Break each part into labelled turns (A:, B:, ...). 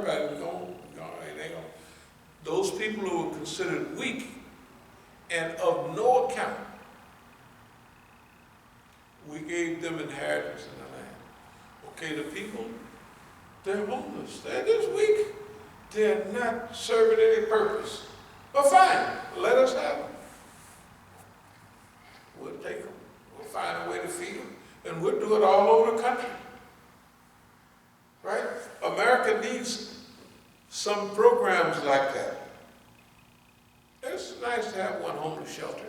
A: everybody it ain't gonna. Those people who were considered weak and of no account, we gave them inheritance in the land. Okay, the people, they're homeless. They're just weak. They're not serving any purpose. But fine, let us have them. We'll take them. We'll find a way to feed them. And we'll do it all over the country. Right? America needs some programs like that. It's nice to have one homeless shelter.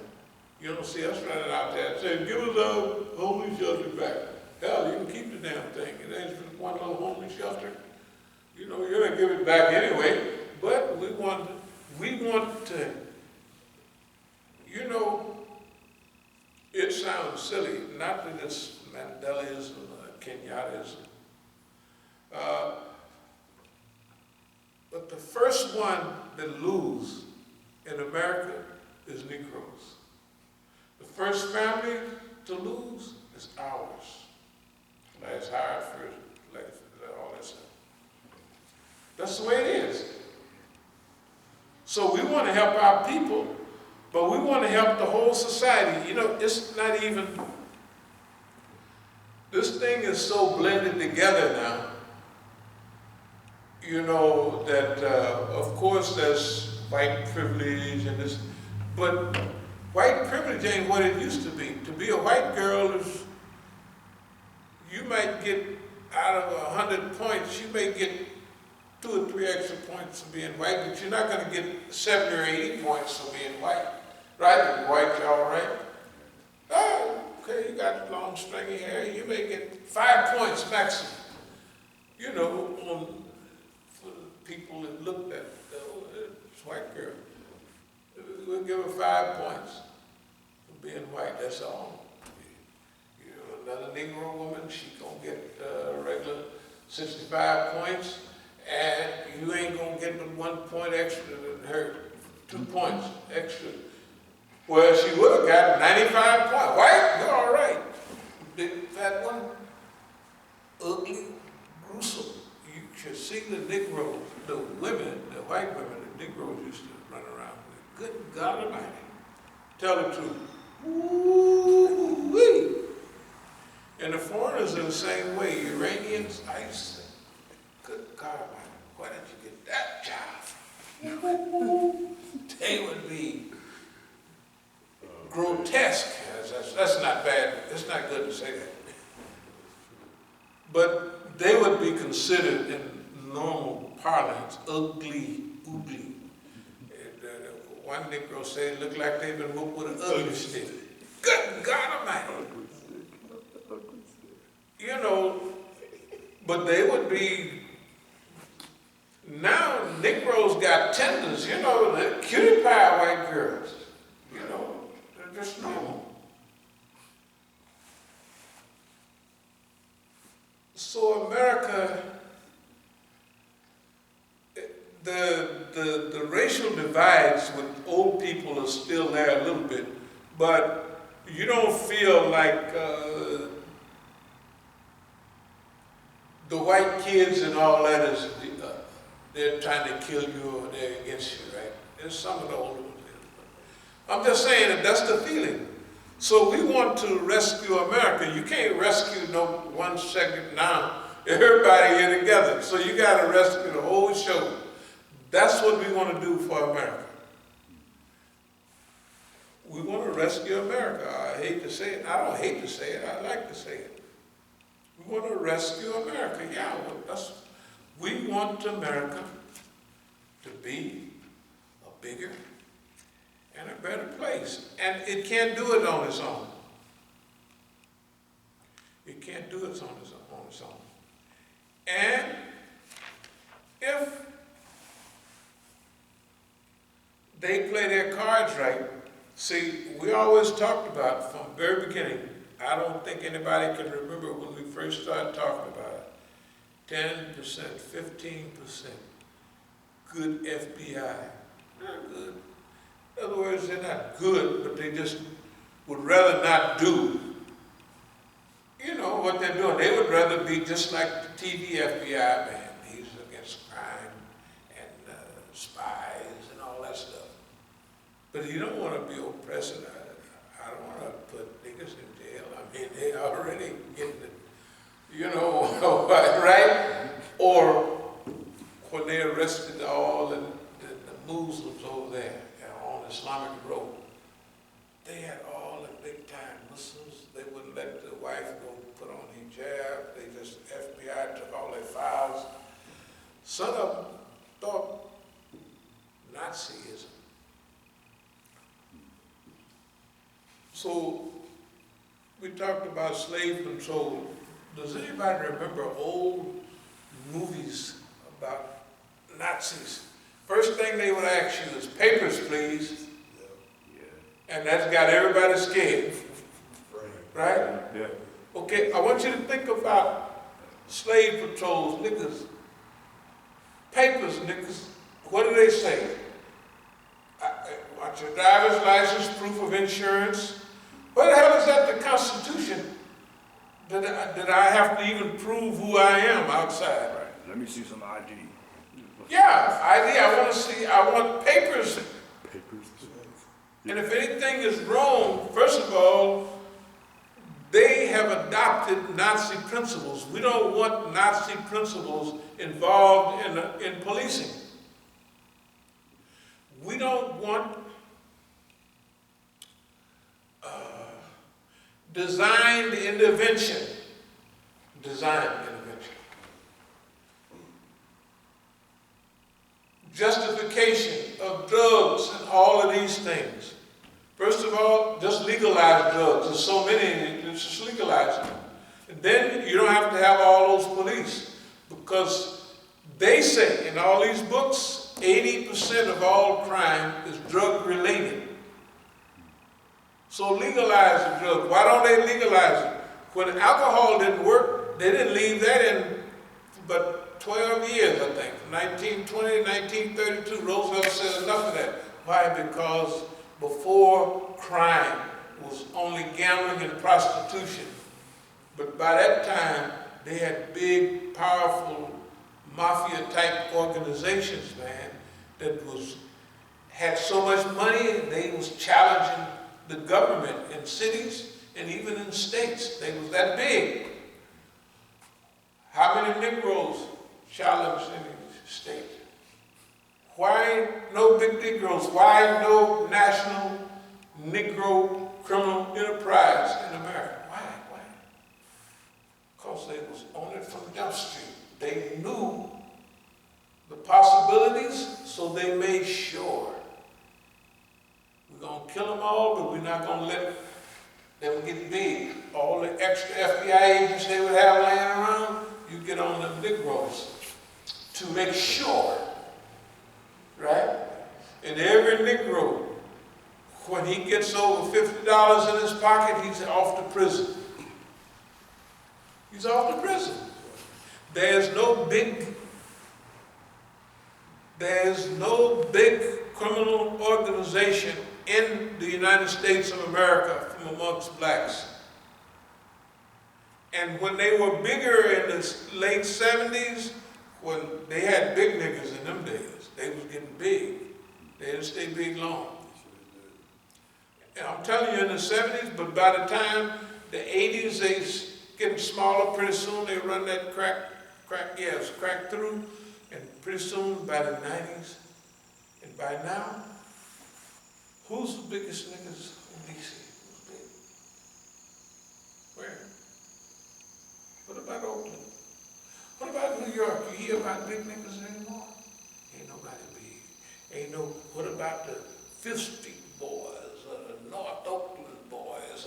A: You don't see us running out there and saying, give us our homeless shelter back. Hell, you can keep the damn thing. It ain't just one little homeless shelter. You know, you're going to give it back anyway. But we want to, you know, it sounds silly, not that it's Mandelaism or Kenyattaism. But the first one that lose in America is Negroes. The first family to lose is ours. Last hired first, all that stuff. That's the way it is. So we want to help our people, but we want to help the whole society. You know, it's not even, this thing is so blended together now, you know, that of course there's white privilege and this, but white privilege ain't what it used to be. To be a white girl is, you might get out of 100 points, you may get 2 or 3 extra points for being white, but you're not going to get 70 or 80 points for being white. Right? White, all right. Oh, okay, you got long stringy hair, you may get 5 points maximum. You know, for the people that looked at this white girl, we'll give her 5 points for being white, that's all. You know, another Negro woman, she gonna get a regular 65 points, and you ain't gonna get but 1 point extra than her, 2 points extra. Well, she would have got 95 points. White, you're all right. Big fat one, ugly, gruesome. You should see the Negroes, the women, the white women, the Negroes used to run around with. Good God Almighty. Tell the truth. Woo-wee. And the foreigners are the same way. Iranians, I used to say, good God Almighty, why did you get that job? They would be grotesque. That's not bad. It's not good to say that. But they would be considered in normal parlance ugly. One Negro said it looked like they'd been whooped with an ugly stick. Good God Almighty. You know, but they would be, now Negroes got tenders, you know, the cutie pie white girls. You know, they're just normal. So America, the racial divides with old people are still there a little bit, but you don't feel like the white kids and all that is, they're trying to kill you or they're against you, right? There's some of the older ones. I'm just saying that that's the feeling. So we want to rescue America. You can't rescue no one second now. Everybody here together. So you got to rescue the whole show. That's what we want to do for America. We want to rescue America. I hate to say it. I don't hate to say it. I like to say it. We want to rescue America. Yeah, we want America to be a bigger and a better place. And it can't do it on its own. It can't do it on its own. And if they play their cards right, see, we always talked about from the very beginning, I don't think anybody can remember when we first started talking about it, 10%, 15%, good FBI. Not good. In other words, they're not good, but they just would rather not do, what they're doing. They would rather be just like the TV FBI man. He's against crime. you don't want to be oppressive. I don't want to put niggas in jail. I mean, they already getting it, you know, right? Or when they arrested all the Muslims over there on Islamic Road, they had all the big-time Muslims. They wouldn't let the wife go put on hijab. They just, FBI took all their files. Some of them thought Nazism. So we talked about slave control. Does anybody remember old movies about Nazis? First thing they would ask you is, papers, please. Yeah. And that's got everybody scared. Right? Yeah. Okay, I want you to think about slave patrols, niggas. Papers, niggas. What do they say? Want your driver's license, proof of insurance. What the hell is that, the Constitution? Did I have to even prove who I am outside?
B: Right. Let me see some ID.
A: Yeah, ID. I want papers.
B: Papers.
A: And if anything is wrong, first of all, they have adopted Nazi principles. We don't want Nazi principles involved in policing. We don't want designed intervention. Justification of drugs and all of these things. First of all, just legalize drugs. There's so many, just legalize them. And then you don't have to have all those police, because they say in all these books, 80% of all crime is drug related. So legalize the drug. Why don't they legalize it? When alcohol didn't work, they didn't leave that in but 12 years, I think. 1920, 1932, Roosevelt said enough of that. Why? Because before, crime was only gambling and prostitution. But by that time, they had big, powerful, mafia-type organizations, man, that had so much money, they was challenging the government in cities and even in states. They was that big. How many Negroes challenged any state? Why no big Negroes? Why no national Negro criminal enterprise in America? Why? Because they was on it from Jump Street. They knew the possibilities, so they made sure. We're going to kill them all, but we're not going to let them get big. All the extra FBI agents they would have laying around, you get on the Negroes to make sure, right? And every Negro, when he gets over $50 in his pocket, he's off to prison. He's off to prison. There's no big criminal organization in the United States of America from amongst blacks. And when they were bigger in the late 70s, when they had big niggas in them days, they was getting big. They didn't stay big long. And I'm telling you, in the 70s, but by the time the 80s, they getting smaller. Pretty soon they run that crack through. And pretty soon, by the 90s, and by now, who's the biggest niggas in D.C.? Who's big? Where? What about Oakland? What about New York? You hear about big niggas anymore? Ain't nobody big. What about the Fifth Street boys or the North Oakland boys?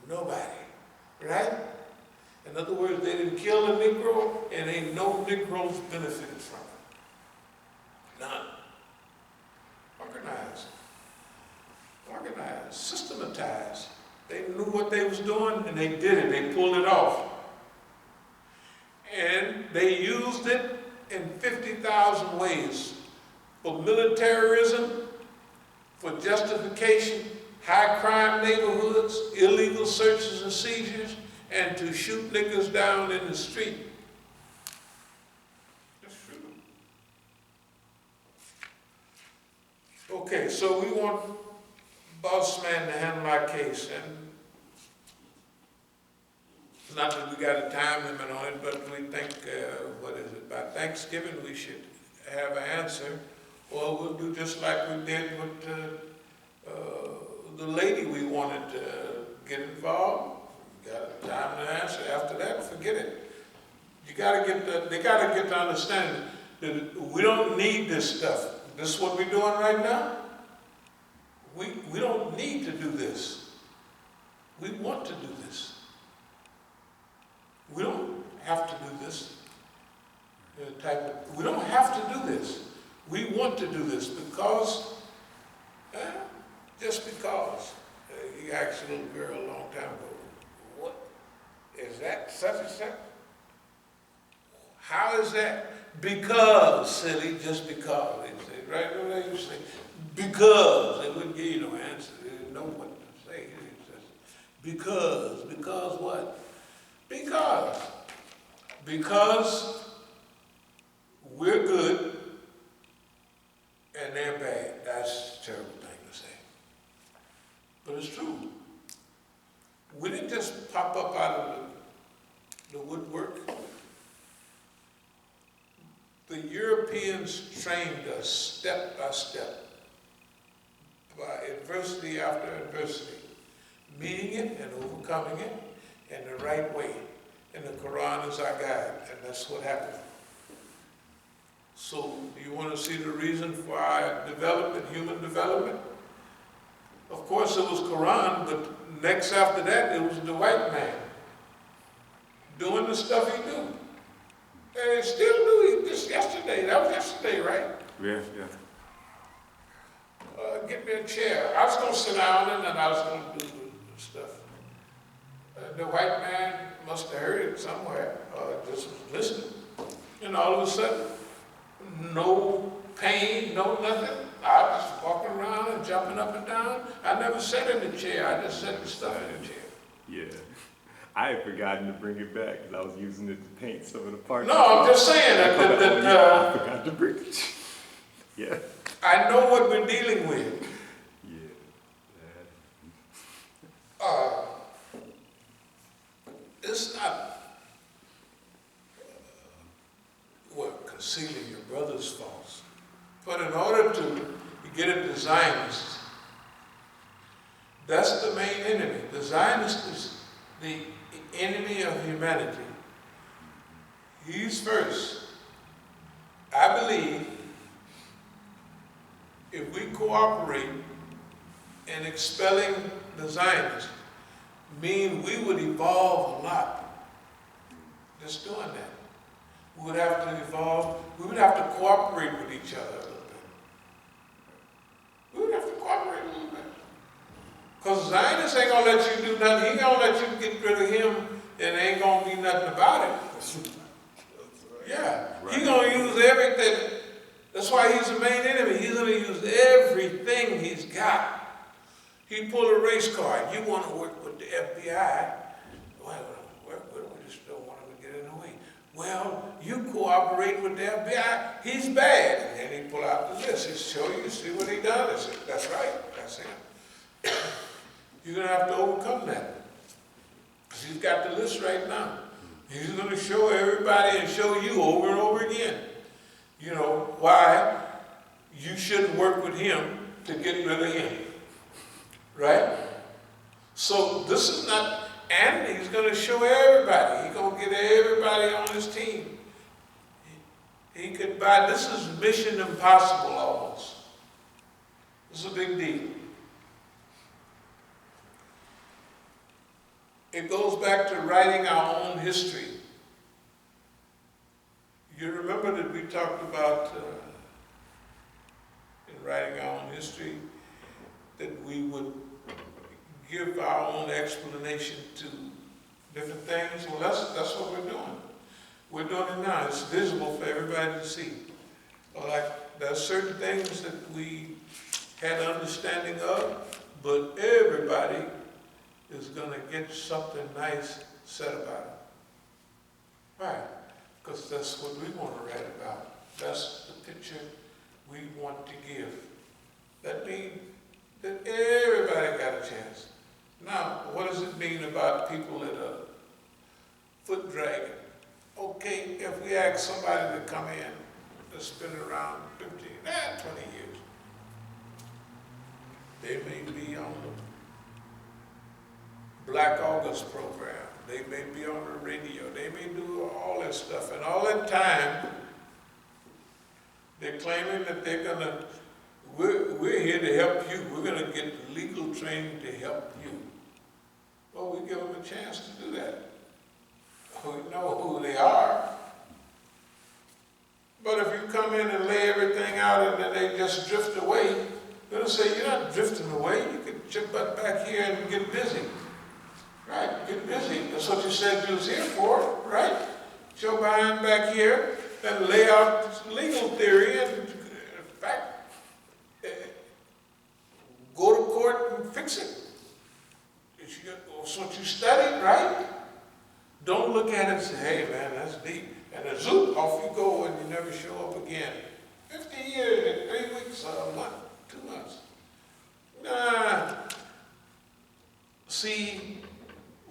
A: Nobody, right? In other words, they didn't kill a Negro, and ain't no Negroes benefited from it. None. Organized, systematized. They knew what they was doing, and they did it. They pulled it off. And they used it in 50,000 ways. For militarism, for justification, high crime neighborhoods, illegal searches and seizures, and to shoot niggas down in the street. That's true. Okay, so we want boss man to handle my case, and not that we got a time limit on it, but we think, by Thanksgiving we should have an answer, or we'll do just like we did with the lady we wanted to get involved. We got a time to answer. After that, forget it. They gotta get to understanding that we don't need this stuff. This is what we're doing right now. We don't need to do this. We want to do this. We don't have to do this. We don't have to do this. We want to do this because, just because. You asked a little girl a long time ago, what is that such and such? How is that? Because, silly, just because. They say, right there they say, because. They wouldn't give you no answer. They didn't know what to say. It's just, because what? Because we're good and they're bad. That's a terrible thing to say. But it's true. We didn't just pop up out of the woodwork. The Europeans trained us step by step, by adversity after adversity, meeting it and overcoming it in the right way. And the Quran is our guide, and that's what happened. So, do you want to see the reason for our development, human development? Of course, it was Quran, but next after that, it was the white man doing the stuff he do. And he still do. Just yesterday. That was yesterday, right?
B: Yeah.
A: Get me a chair. I was going to sit down and then I was going to do the stuff. The white man must have heard it somewhere, just was listening. And all of a sudden, no pain, no nothing. I was just walking around and jumping up and down. I never sat in the chair. I just set the stuff in the chair.
B: Yeah. I had forgotten to bring it back because I was using it to paint some of the parts.
A: No, I'm just saying
B: I forgot to bring it. Yeah.
A: I know what we're dealing with.
B: Yeah.
A: It's not concealing your brother's faults. But in order to get at the Zionists, that's the main enemy. The Zionist is the enemy of humanity. He's first. I believe if we cooperate in expelling the Zionists, mean we would evolve a lot. Just doing that. We would have to evolve. We would have to cooperate with each other a little bit. We would have to cooperate a little bit. Because Zionist ain't gonna let you do nothing. He ain't gonna let you get rid of him and ain't gonna be nothing about it. Yeah. Right. He gonna use everything. That's why he's the main enemy. He's gonna use everything he's got. He pulled a race card. You want to work with the FBI? Well, we just don't want him to get in the way. Well, you cooperate with the FBI. He's bad. And then he pull out the list. He show you, see what he done. I said, that's right. That's him. You're going to have to overcome that. Because he's got the list right now. He's going to show everybody and show you over and over again, you know, why you shouldn't work with him to get rid of him. Right? So this is not, and he's going to show everybody. He's going to get everybody on his team. He could buy, this is mission impossible almost. This is a big deal. It goes back to writing our own history. You remember that we talked about, in writing our own history, that we would give our own explanation to different things. Well, that's what we're doing. We're doing it now. It's visible for everybody to see. Like, there are certain things that we had understanding of, but everybody is going to get something nice said about it. Right? Because that's what we want to write about. That's the picture we want to give. That means that everybody got a chance. Now, what does it mean about people that are foot dragging? Okay, if we ask somebody to come in that's been around 15, 20 years, they may be on the Black August program, they may be on the radio, they may do all that stuff, and all that time, they're claiming that they're gonna, we're here to help you, we're gonna get legal training to help you. Well, we give them a chance to do that. We know who they are. But if you come in and lay everything out and then they just drift away, they're gonna say, you're not drifting away, you can chip butt back here and get busy. Right, get busy. That's what you said you was here for, right? Show behind back here and lay out legal theory and, in fact, go to court and fix it. That's what you studied, right? Don't look at it and say, hey man, that's deep. And then zoop, off you go and you never show up again. 50 years and 3 weeks, a month, 2 months. Nah. See,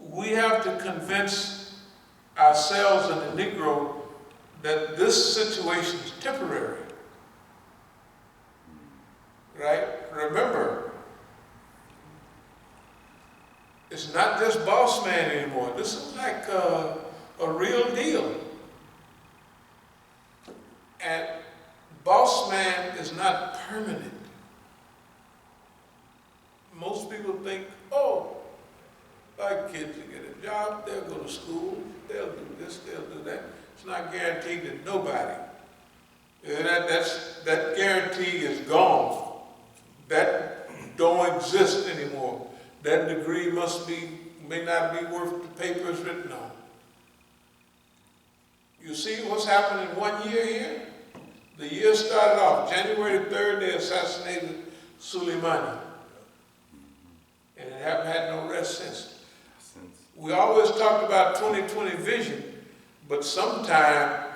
A: we have to convince ourselves and the Negro that this situation is temporary. Right? Remember, it's not just boss man anymore. This is like a real deal. And boss man is not permanent. Most people think, oh, our kids will get a job, they'll go to school, they'll do this, they'll do that. It's not guaranteed to nobody. That guarantee is gone. That don't exist anymore. That degree may not be worth the paper it's written on. You see what's happened in 1 year here? The year started off, January 3rd, they assassinated Soleimani. And it haven't had no rest since. We always talked about 2020 vision, but sometimes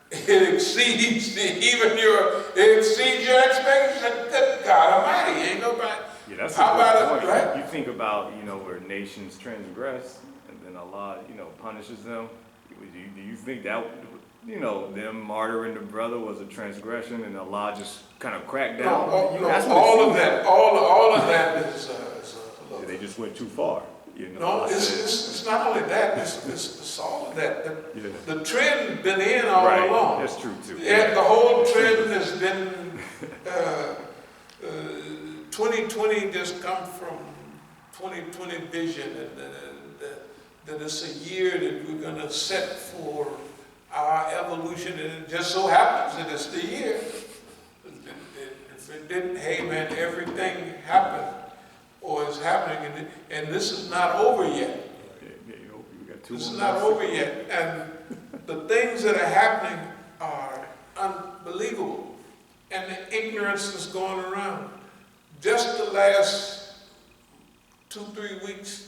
A: it exceeds your expectations. Good God Almighty, ain't nobody.
B: Yeah, that's
A: how
B: a good
A: about
B: point.
A: it, right?
B: You think about, where nations transgress and then Allah, punishes them. Do you think that, them martyring the brother was a transgression and Allah just kind of cracked down?
A: All of that is
B: they just went too far.
A: No, it's not only that, it's all of that. The trend been in all along.
B: That's true too.
A: And the whole trend has been 2020 just come from 2020 vision, and that it's a year that we're going to set for our evolution, and it just so happens that it's the year. If it didn't, hey man, everything happened or is happening, and this is not over yet. This is not over yet, and the things that are happening are unbelievable, and the ignorance that's going around. Just the last 2-3 weeks,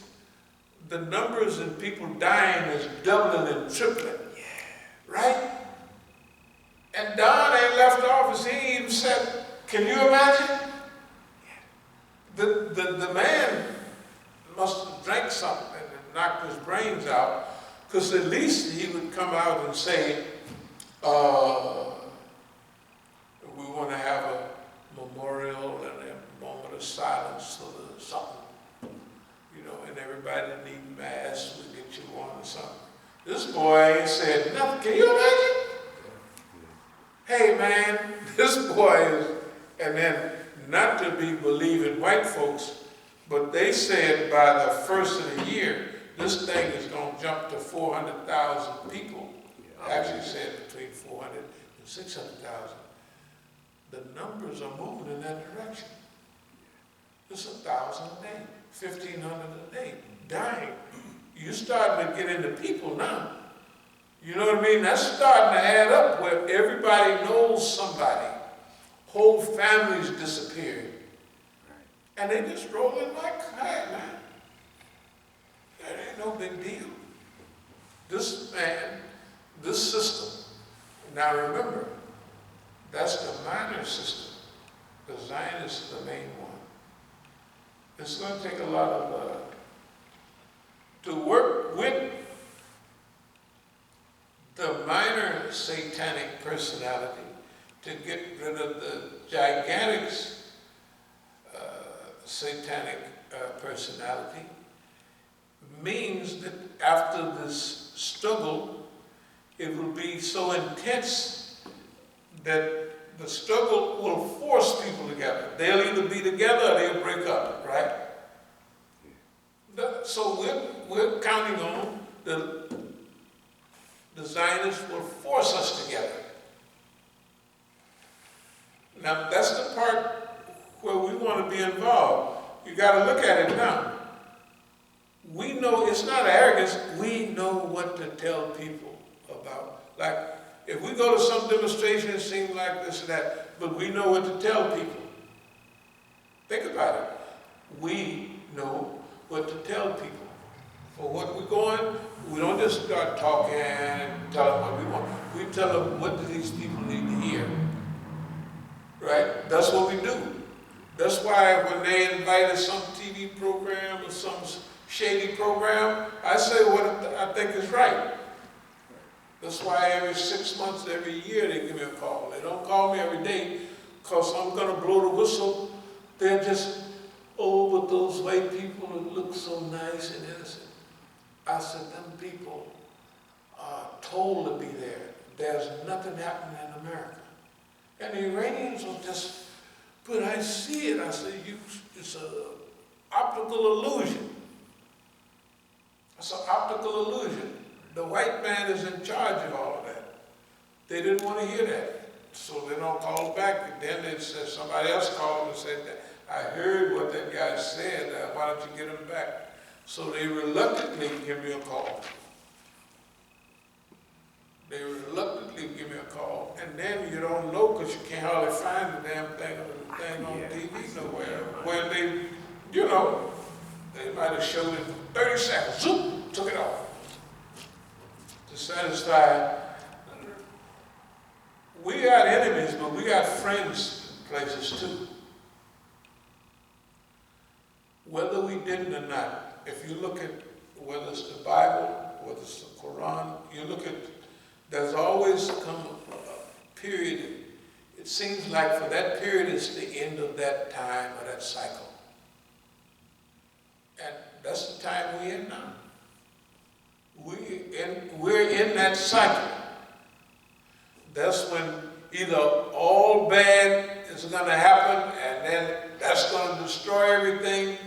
A: the numbers of people dying is doubling and tripling, right? And Don ain't left office. He ain't even said, can you imagine? The man must have drank something and knocked his brains out, because at least he would come out and say, we want to have a memorial and a moment of silence for the something, and everybody that need masks, we get you one or something. This boy ain't said nothing. Can you imagine? Hey man, this boy is, and then not to be believing white folks, but they said by the first of the year, this thing is going to jump to 400,000 people. Actually said between 400 and 600,000. The numbers are moving in that direction. It's 1,000 a day, 1,500 a day, dying. You're starting to get into people now. You know what I mean? That's starting to add up where everybody knows somebody. Whole families disappeared. And they just rolling like, hey man, that ain't no big deal. This man, this system, now remember, that's the minor system. The Zionist is the main one. it's going to take a lot of, to work with the minor satanic personality to get rid of the gigantic satanic personality means that after this struggle, it will be so intense that the struggle will force people together. They'll either be together or they'll break up, right? So we're counting on the Zionists will force us together. Now that's the part where we want to be involved. You got to look at it now. We know it's not arrogance. We know what to tell people about. Like, if we go to some demonstration, it seems like this and that, but we know what to tell people. Think about it. We know what to tell people. For what we're going, we don't just start talking and tell them what we want. We tell them what do these people need to hear. Right? That's what we do. That's why when they invited some TV program or some shady program, I say what I think is right. That's why every 6 months, every year, they give me a call. They don't call me every day because I'm going to blow the whistle. They're just, oh, but those white people that look so nice and innocent. I said, them people are told to be there. There's nothing happening in America. And the Iranians will just, but I see it. I said, it's an optical illusion. It's an optical illusion. The white man is in charge of all of that. They didn't want to hear that. So they don't call back. And then they said, somebody else called and said, that I heard what that guy said. Why don't you get him back? So they reluctantly give me a call. They reluctantly give me a call. And then you don't know because you can't hardly find the damn thing on TV nowhere. Where they, you know, they might have showed it for 30 seconds. Zoop, took it off. To satisfy. We got enemies, but we got friends in places too. Whether we didn't or not, if you look at whether it's the Bible, whether it's the Quran, you look at, there's always come a period, it seems like for that period it's the end of that time or that cycle. And that's the time we're in now. We're in that cycle. That's when either all bad is going to happen and then that's going to destroy everything,